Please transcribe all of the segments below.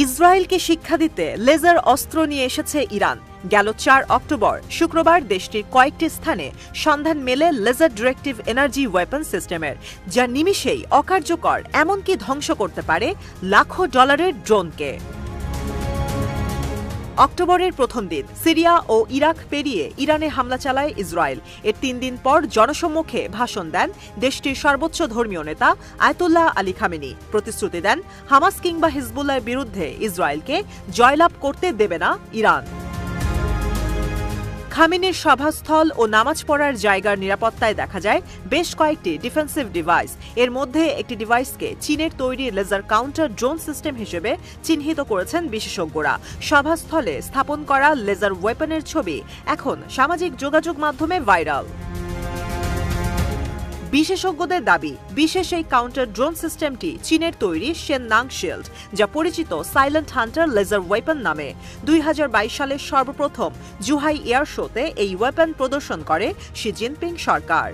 ইসরায়েলকে শিক্ষা দিতে লেজার অস্ত্র নিয়ে এসেছে ইরান। গেল ৪ অক্টোবর শুক্রবার দেশটির কয়েকটি স্থানে সন্ধান মেলে লেজার ডিরেক্টিভ এনার্জি ওয়েপন সিস্টেমের, যা নিমিষেই অকার্যকর এমনকি ধ্বংস করতে পারে লাখো ডলারের ড্রোনকে। অক্টোবরের প্রথম দিন সিরিয়া ও ইরাক পেরিয়ে ইরানে হামলা চালায় ইসরায়েল। এর ৩ দিন পর জনসম্মুখে ভাষণ দেন দেশটির সর্বোচ্চ ধর্মীয় নেতা আয়াতুল্লাহ আলী খামেনি। প্রতিশ্রুতি দেন হামাস কিংবা হিজবুল্লাহর বিরুদ্ধে ইসরায়েলকে জয়লাভ করতে দেবে না ইরান। খামেনির সভাস্থল ও নামাজ পড়ার জায়গার নিরাপত্তায় দেখা যায় বেশ কয়েকটি ডিফেন্সিভ ডিভাইস। এর মধ্যে একটি ডিভাইসকে চীনের তৈরি লেজার কাউন্টার ড্রোন সিস্টেম হিসেবে চিহ্নিত করেছেন বিশেষজ্ঞরা। সভাস্থলে স্থাপন করা লেজার ওয়েপনের ছবি এখন সামাজিক যোগাযোগ মাধ্যমে ভাইরাল। বিশেষজ্ঞদের দাবি, বিশেষ এই কাউন্টার ড্রোন সিস্টেমটি চীনের তৈরি শেননাং শিল্ড, যা পরিচিত সাইলেন্ট হান্টার লেজার ওয়েপন নামে। ২০২২ সালের সর্বপ্রথম জুহাই এয়ার শোতে এই ওয়েপন প্রদর্শন করে শি জিনপিং সরকার।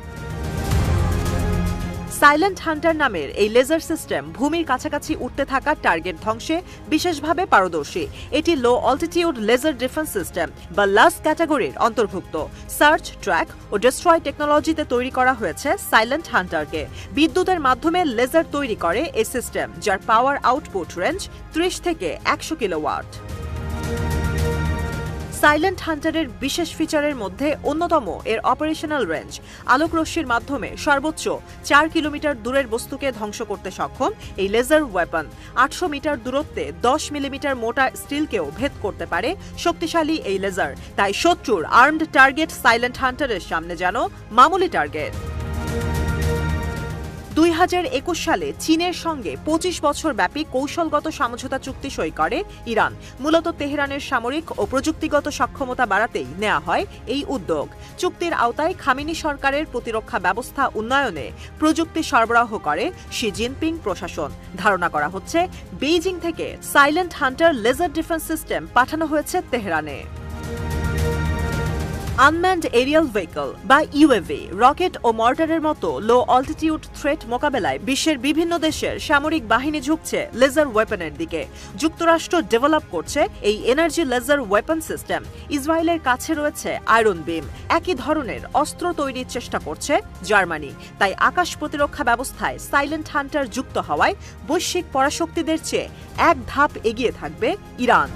সাইলেন্ট হান্টার নামের এই লেজার সিস্টেম ভূমির কাছাকাছি উঠতে থাকা টার্গেট ধ্বংসে বিশেষভাবে পারদর্শী। এটি লো অল্টিটিউড লেজার ডিফেন্স সিস্টেম বা লাস ক্যাটাগরির অন্তর্ভুক্ত। সার্চ, ট্র্যাক ও ডিস্ট্রয় টেকনোলজিতে তৈরি করা হয়েছে সাইলেন্ট হান্টারকে। বিদ্যুতের মাধ্যমে লেজার তৈরি করে এই সিস্টেম, যার পাওয়ার আউটপুট রেঞ্জ ৩০ থেকে ১০০ কিলোওয়াট। সাইলেন্ট হান্টারের বিশেষ ফিচারের মধ্যে অন্যতম এর অপারেশনাল রেঞ্জ। আলোকরশ্মির মাধ্যমে সর্বোচ্চ ৪ কিলোমিটার দূরের বস্তুকে ধ্বংস করতে সক্ষম এই লেজার ওয়েপন ৮০০ মিটার দূরত্বে ১০ মিলিমিটার মোটা স্টিলকেও ভেদ করতে পারে শক্তিশালী এই লেজার। তাই শত্রুর আর্মড টার্গেট সাইলেন্ট হান্টারের সামনে যেন মামুলি টার্গেট। ২০২১ সালে চীনের সঙ্গে ২৫ বছর ব্যাপী কৌশলগত সমঝোতা চুক্তি সই করে ইরান। মূলত তেহরানের সামরিক ও প্রযুক্তিগত সক্ষমতা বাড়াতেই নেওয়া হয় এই উদ্যোগ। চুক্তির আওতায় খামেনি সরকারের প্রতিরক্ষা ব্যবস্থা উন্নয়নে প্রযুক্তি সরবরাহ করে শি জিনপিং প্রশাসন। ধারণা করা হচ্ছে বেইজিং থেকে silent hunter laser defence system পাঠানো হয়েছে তেহরানে। আনম্যান্ড এরিয়াল ভেহিকল বা ইউএভি, রকেট ও মর্টারের মতো লো অল্টিটিউড থ্রেট মোকাবেলায় বিশ্বের বিভিন্ন দেশের সামরিক বাহিনী ঝুঁকছে লেজার ওয়েপনের দিকে। যুক্তরাষ্ট্র ডেভেলপ করছে এই এনার্জি লেজার ওয়েপন সিস্টেম। ইসরায়েলের কাছে রয়েছে আয়রন বিম। একই ধরনের অস্ত্র তৈরির চেষ্টা করছে জার্মানি। তাই আকাশ প্রতিরক্ষা ব্যবস্থায় সাইলেন্ট হান্টার যুক্ত হওয়ায় বৈশ্বিক পরাশক্তিদের চেয়ে এক ধাপ এগিয়ে থাকবে ইরান।